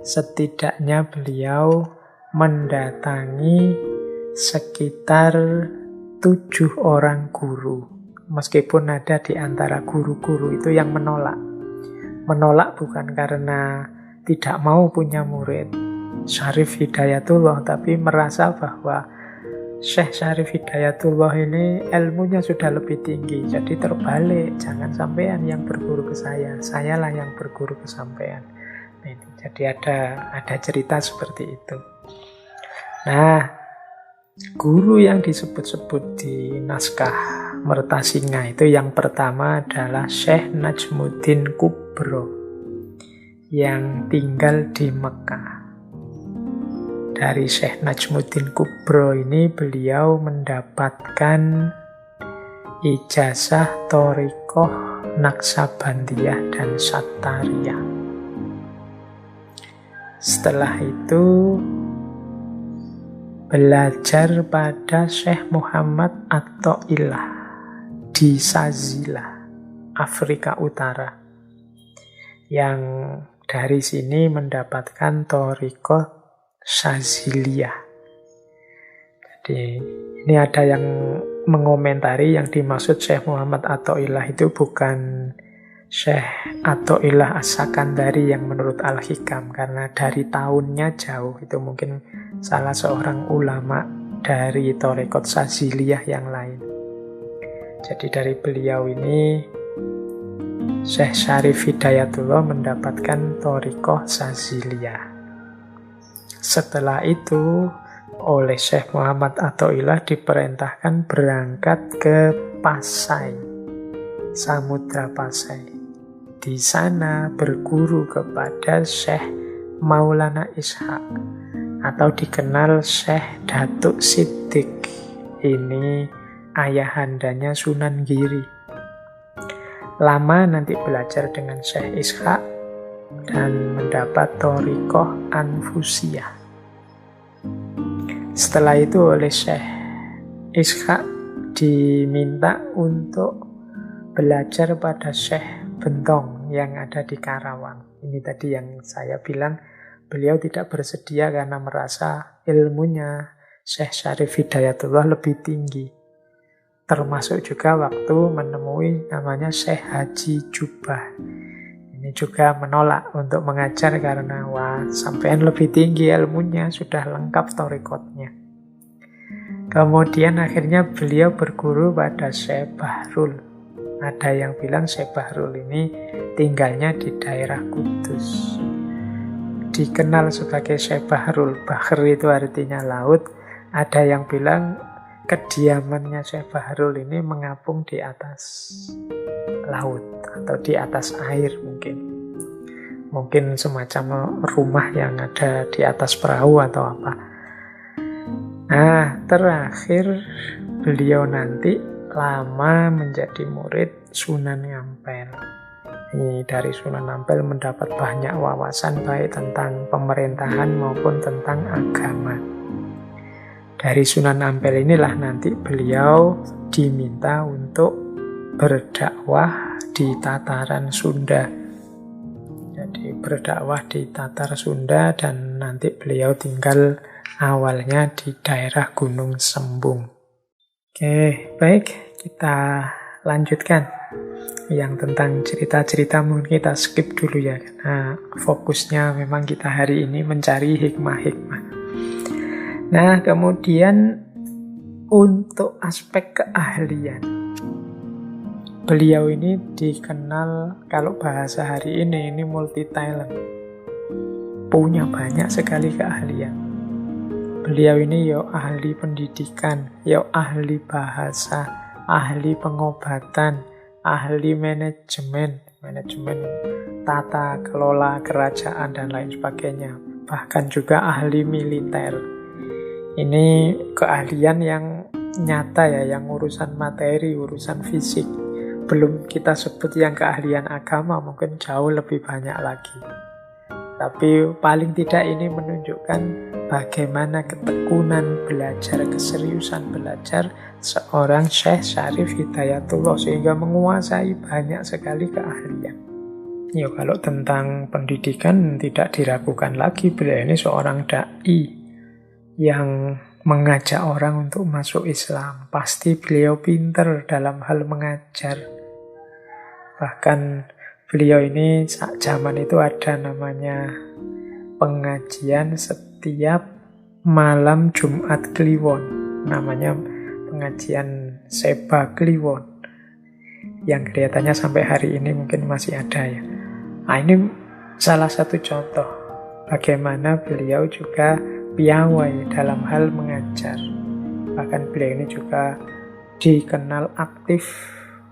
Setidaknya beliau mendatangi sekitar 7 orang guru. Meskipun ada di antara guru-guru itu yang menolak. Menolak bukan karena tidak mau punya murid Syarif Hidayatullah, tapi merasa bahwa Syekh Syarif Hidayatullah ini ilmunya sudah lebih tinggi. Jadi terbalik, jangan sampean yang berguru ke sayalah yang berguru ke sampean. Jadi ada cerita seperti itu. Nah, guru yang disebut-sebut di naskah Mertasinga itu yang pertama adalah Syekh Najmuddin Kubro yang tinggal di Mekah. Dari Syekh Najmuddin Kubro ini beliau mendapatkan ijazah Thariqah Naksabandiyah dan Sattariyah. Setelah itu belajar pada Syekh Muhammad At-Tha'ilah di Sazila, Afrika Utara, yang dari sini mendapatkan Thariqah Saziliyah. Jadi ini ada yang mengomentari yang dimaksud Syekh Muhammad At-Tha'ilah itu bukan Syekh At-Tha'ilah As-Sakandari yang menurut Al-Hikam, karena dari tahunnya jauh. Itu mungkin salah seorang ulama dari Thariqat Saziliyah yang lain. Jadi dari beliau ini Syekh Syarif Hidayatullah mendapatkan Thariqah Saziliyah. Setelah itu oleh Syekh Muhammad At-Tha'ilah diperintahkan berangkat ke Pasai, Samudra Pasai. Di sana berguru kepada Syekh Maulana Ishaq atau dikenal Syekh Datuk Siddiq. Ini ayahandanya Sunan Giri. Lama nanti belajar dengan Syekh Ishaq dan mendapat Thariqah Anfusiyah. Setelah itu oleh Syekh Ishaq diminta untuk belajar pada Syekh Bentong yang ada di Karawang. Ini tadi yang saya bilang, beliau tidak bersedia karena merasa ilmunya Syekh Syarif Hidayatullah lebih tinggi. Termasuk juga waktu menemui namanya Syekh Haji Jubah. Ini juga menolak untuk mengajar karena sampean lebih tinggi ilmunya, sudah lengkap thariqatnya. Kemudian akhirnya beliau berguru pada Syekh Bahrul. Ada yang bilang Syekh Bahrul ini tinggalnya di daerah Kudus. Dikenal sebagai Syekh Bahrul. Bahr itu artinya laut. Ada yang bilang kediamannya Syekh Bahrul ini mengapung di atas laut atau di atas air mungkin. Mungkin semacam rumah yang ada di atas perahu atau apa. Nah, terakhir beliau nanti lama menjadi murid Sunan Ampel. Ini dari Sunan Ampel mendapat banyak wawasan baik tentang pemerintahan maupun tentang agama. Dari Sunan Ampel inilah nanti beliau diminta untuk berdakwah di tataran Sunda. Jadi berdakwah di Tatar Sunda dan nanti beliau tinggal awalnya di daerah Gunung Sembung. Oke, baik, kita lanjutkan. Yang tentang cerita-cerita mungkin kita skip dulu ya, karena fokusnya memang kita hari ini mencari hikmah-hikmah. Nah, kemudian untuk aspek keahlian, beliau ini dikenal, kalau bahasa hari ini multi talent. Punya banyak sekali keahlian. Beliau ini ahli pendidikan, ahli bahasa, ahli pengobatan, ahli manajemen tata kelola kerajaan dan lain sebagainya. Bahkan juga ahli militer. Ini keahlian yang nyata ya, yang urusan materi, urusan fisik. Belum kita sebut yang keahlian agama, mungkin jauh lebih banyak lagi. Tapi paling tidak ini menunjukkan bagaimana ketekunan belajar, keseriusan belajar seorang Syekh Syarif Hidayatullah sehingga menguasai banyak sekali keahlian. Ya kalau tentang pendidikan tidak diragukan lagi, beliau ini seorang dai yang mengajak orang untuk masuk Islam. Pasti beliau pinter dalam hal mengajar. Bahkan beliau ini saat zaman itu ada namanya pengajian setiap malam Jumat Kliwon. Namanya pengajian Seba Kliwon. Yang kelihatannya sampai hari ini mungkin masih ada ya. Nah, ini salah satu contoh bagaimana beliau juga piawai dalam hal mengajar. Bahkan beliau ini juga dikenal aktif,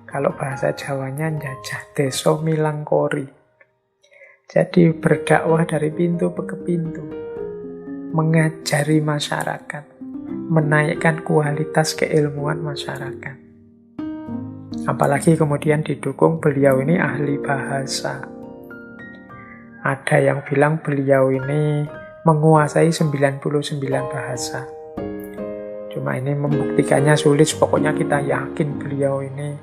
kalau bahasa Jawanya njajah desa milangkori. Jadi berdakwah dari pintu ke pintu, mengajari masyarakat, menaikkan kualitas keilmuan masyarakat. Apalagi kemudian didukung beliau ini ahli bahasa. Ada yang bilang beliau ini menguasai 99 bahasa. Cuma ini membuktikannya sulit, pokoknya kita yakin beliau ini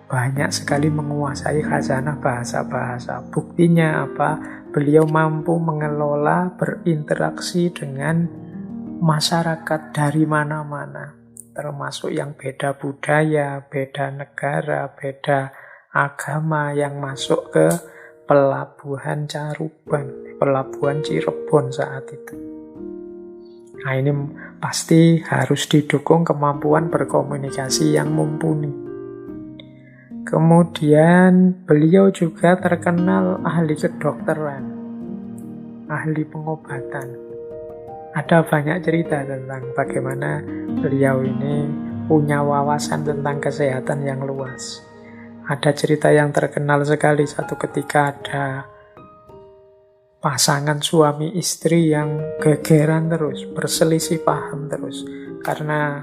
banyak sekali menguasai khazanah bahasa-bahasa. Buktinya apa? Beliau mampu mengelola, berinteraksi dengan masyarakat dari mana-mana. Termasuk yang beda budaya, beda negara, beda agama yang masuk ke pelabuhan Caruban, pelabuhan Cirebon saat itu. Nah ini pasti harus didukung kemampuan berkomunikasi yang mumpuni. Kemudian beliau juga terkenal ahli kedokteran, ahli pengobatan. Ada banyak cerita tentang bagaimana beliau ini punya wawasan tentang kesehatan yang luas. Ada cerita yang terkenal sekali, satu ketika ada pasangan suami istri yang gegeran terus, berselisih paham terus. Karena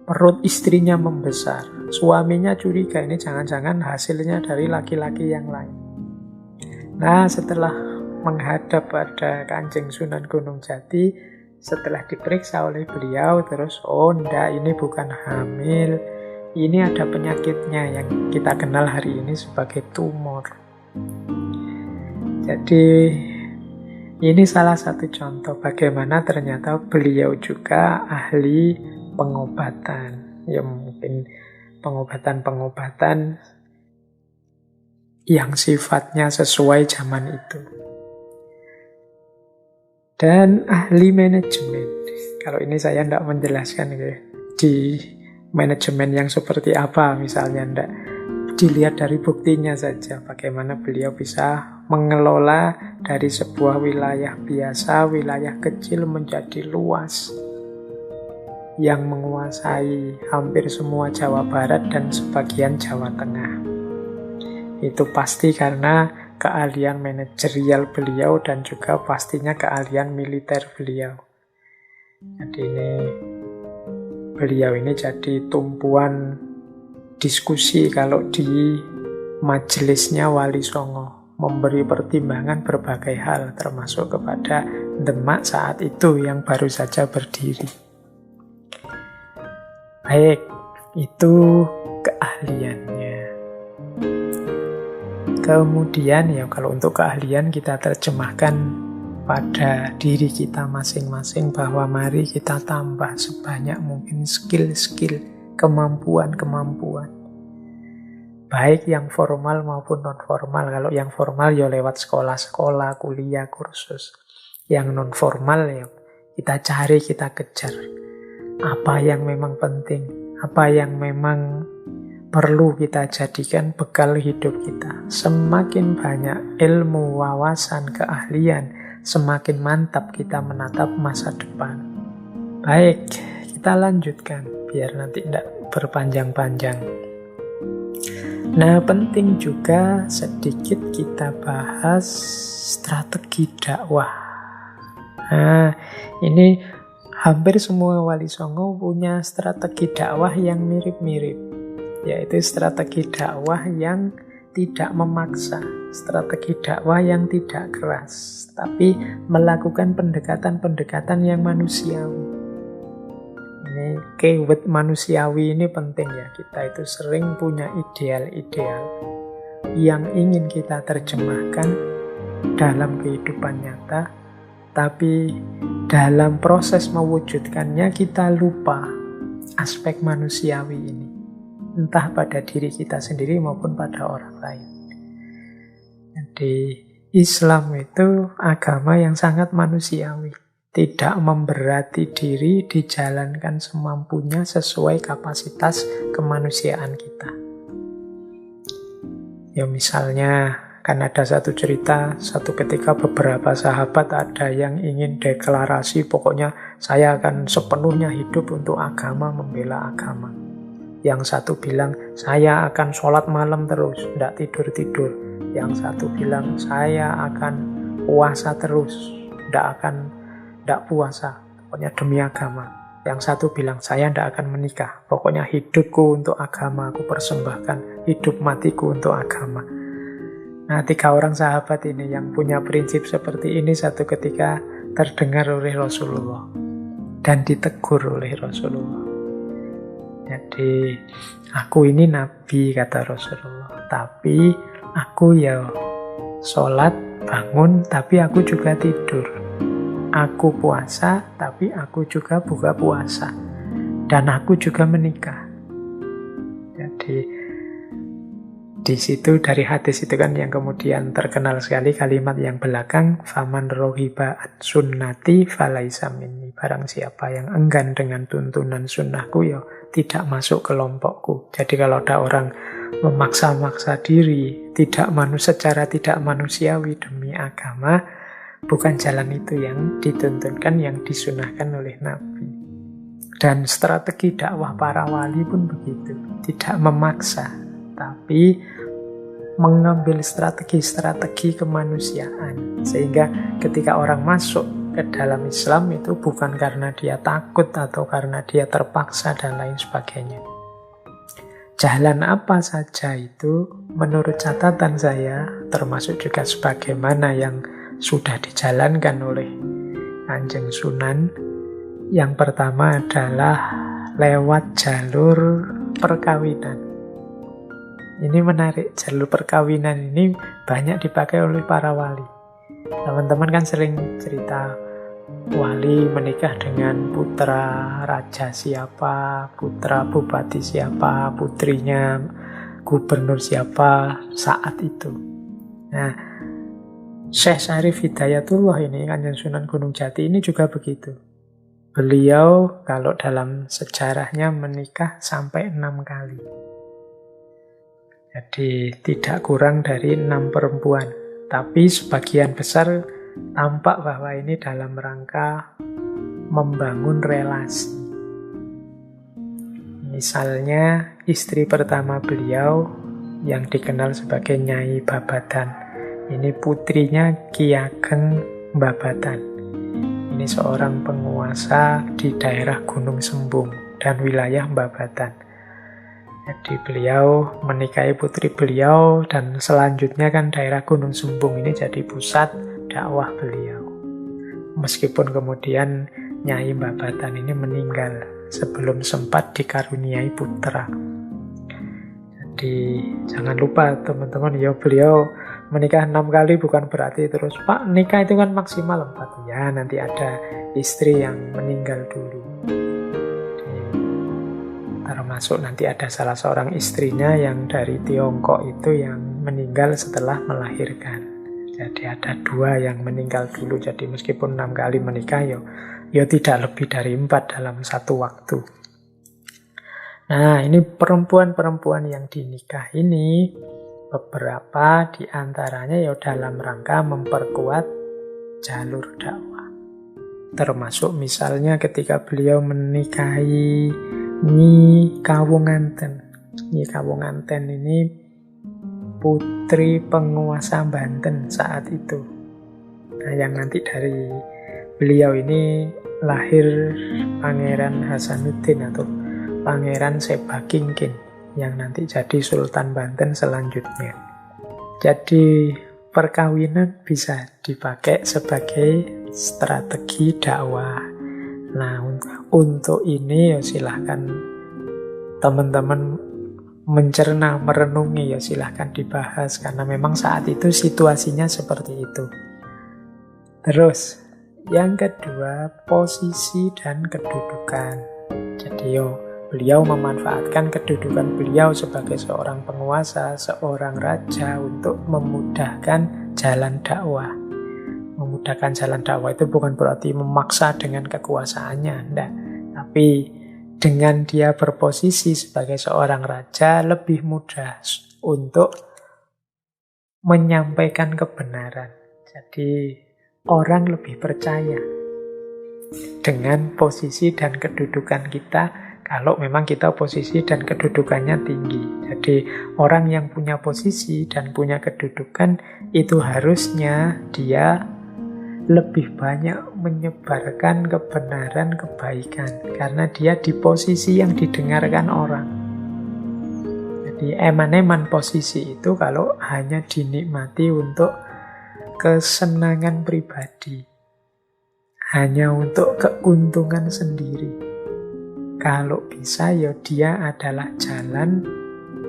perut istrinya membesar. Suaminya curiga ini jangan-jangan hasilnya dari laki-laki yang lain. Nah, setelah menghadap pada Kanjeng Sunan Gunung Jati, setelah diperiksa oleh beliau, terus, oh enggak, ini bukan hamil. Ini ada penyakitnya yang kita kenal hari ini sebagai tumor. Jadi ini salah satu contoh bagaimana ternyata beliau juga ahli pengobatan. Ya mungkin pengobatan-pengobatan yang sifatnya sesuai zaman itu. Dan ahli manajemen. Kalau ini saya tidak menjelaskan ya, di manajemen yang seperti apa misalnya, ndak, dilihat dari buktinya saja bagaimana beliau bisa mengelola dari sebuah wilayah biasa, wilayah kecil menjadi luas yang menguasai hampir semua Jawa Barat dan sebagian Jawa Tengah. Itu pasti karena keahlian manajerial beliau dan juga pastinya keahlian militer beliau. Jadi beliau ini jadi tumpuan diskusi kalau di majelisnya Wali Songo, memberi pertimbangan berbagai hal termasuk kepada Demak saat itu yang baru saja berdiri. Baik, itu keahliannya. Kemudian ya kalau untuk keahlian kita terjemahkan pada diri kita masing-masing bahwa mari kita tambah sebanyak mungkin skill-skill, kemampuan-kemampuan. Baik yang formal maupun non-formal. Kalau yang formal ya lewat sekolah-sekolah, kuliah, kursus. Yang non-formal ya kita cari, kita kejar. Apa yang memang penting, apa yang memang perlu kita jadikan bekal hidup kita. Semakin banyak ilmu, wawasan, keahlian, semakin mantap kita menatap masa depan. Baik, kita lanjutkan biar nanti tidak berpanjang-panjang. Nah, penting juga sedikit kita bahas strategi dakwah. Nah, ini hampir semua Wali Songo punya strategi dakwah yang mirip-mirip, yaitu strategi dakwah yang tidak memaksa, strategi dakwah yang tidak keras, tapi melakukan pendekatan-pendekatan yang manusiawi. Ini keyword manusiawi ini penting ya, kita itu sering punya ideal-ideal. yang ingin kita terjemahkan dalam kehidupan nyata, tapi dalam proses mewujudkannya kita lupa aspek manusiawi ini, entah pada diri kita sendiri maupun pada orang lain. Jadi Islam itu agama yang sangat manusiawi, tidak memberati diri, dijalankan semampunya sesuai kapasitas kemanusiaan kita. Ya misalnya, kan ada satu cerita, satu ketika beberapa sahabat ada yang ingin deklarasi, pokoknya saya akan sepenuhnya hidup untuk agama, membela agama. Yang satu bilang, saya akan sholat malam terus, tidak tidur-tidur. Yang satu bilang, saya akan puasa terus, tidak puasa, pokoknya demi agama. Yang satu bilang, saya tidak akan menikah, pokoknya hidupku untuk agama, aku persembahkan hidup matiku untuk agama. Nah, 3 orang sahabat ini yang punya prinsip seperti ini satu ketika terdengar oleh Rasulullah dan ditegur oleh Rasulullah. Jadi, aku ini nabi, kata Rasulullah, tapi aku ya sholat, bangun, tapi aku juga tidur. Aku puasa, tapi aku juga buka puasa. Dan aku juga menikah. Jadi, di situ dari hadis itu kan yang kemudian terkenal sekali kalimat yang belakang, faman rohiba an sunnati falaisa minni. Barang siapa yang enggan dengan tuntunan sunnahku, ya tidak masuk kelompokku. Jadi kalau ada orang memaksa-maksa diri, secara tidak manusiawi demi agama, bukan jalan itu yang dituntunkan, yang disunahkan oleh Nabi. Dan strategi dakwah para wali pun begitu, tidak memaksa, tapi mengambil strategi-strategi kemanusiaan. Sehingga ketika orang masuk ke dalam Islam itu bukan karena dia takut atau karena dia terpaksa dan lain sebagainya. Jalan apa saja itu menurut catatan saya, termasuk juga sebagaimana yang sudah dijalankan oleh Kanjeng Sunan, yang pertama adalah lewat jalur perkawinan. Ini menarik, jalur perkawinan ini banyak dipakai oleh para wali. Teman-teman kan sering cerita wali menikah dengan putra raja siapa, putra bupati siapa, putrinya gubernur siapa saat itu. Nah, Syekh Syarif Hidayatullah ini, Kanjeng Sunan Gunung Jati ini juga begitu. Beliau kalau dalam sejarahnya menikah sampai 6 kali. Jadi tidak kurang dari 6 perempuan. Tapi sebagian besar tampak bahwa ini dalam rangka membangun relasi. Misalnya istri pertama beliau yang dikenal sebagai Nyai Babadan. Ini putrinya Ki Ageng Babadan. Ini seorang penguasa di daerah Gunung Sembung dan wilayah Babadan. Jadi beliau menikahi putri beliau dan selanjutnya kan daerah Gunung Sembung ini jadi pusat dakwah beliau. Meskipun kemudian Nyai Babadan ini meninggal sebelum sempat dikaruniai putra. Jadi jangan lupa teman-teman, ya beliau menikah 6 kali bukan berarti terus Pak nikah itu kan maksimal 4. Ya nanti ada istri yang meninggal dulu. Termasuk nanti ada salah seorang istrinya yang dari Tiongkok itu yang meninggal setelah melahirkan. Jadi ada 2 yang meninggal dulu. Jadi meskipun 6 kali menikah, ya tidak lebih dari 4 dalam satu waktu. Nah, ini perempuan-perempuan yang dinikah ini, beberapa di antaranya ya dalam rangka memperkuat jalur dakwah. Termasuk misalnya ketika beliau menikahi Nyi Kawunganten. Nyi Kawunganten ini putri penguasa Banten saat itu. Nah, yang nanti dari beliau ini lahir Pangeran Hasanuddin atau Pangeran Sebakingkin yang nanti jadi Sultan Banten selanjutnya. Jadi perkawinan bisa dipakai sebagai strategi dakwah. Nah, untuk ini ya silahkan teman-teman mencerna, merenungi, ya silahkan dibahas. Karena memang saat itu situasinya seperti itu. Terus, yang kedua, posisi dan kedudukan. Jadi beliau memanfaatkan kedudukan beliau sebagai seorang penguasa, seorang raja untuk memudahkan jalan dakwah. Memudahkan jalan dakwah itu bukan berarti memaksa dengan kekuasaannya, enggak. Tapi dengan dia berposisi sebagai seorang raja, lebih mudah untuk menyampaikan kebenaran. Jadi orang lebih percaya dengan posisi dan kedudukan kita kalau memang kita posisi dan kedudukannya tinggi. Jadi orang yang punya posisi dan punya kedudukan itu harusnya dia lebih banyak menyebarkan kebenaran, kebaikan, karena dia di posisi yang didengarkan orang. Jadi eman-eman posisi itu kalau hanya dinikmati untuk kesenangan pribadi, hanya untuk keuntungan sendiri. Kalau bisa ya dia adalah jalan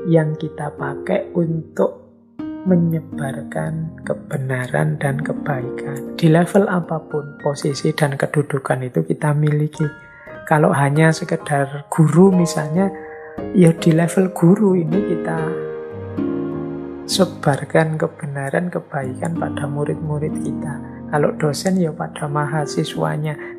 yang kita pakai untuk menyebarkan kebenaran dan kebaikan. Di level apapun, posisi dan kedudukan itu kita miliki. Kalau hanya sekedar guru misalnya, ya di level guru ini kita sebarkan kebenaran, kebaikan pada murid-murid kita. Kalau dosen ya pada mahasiswanya.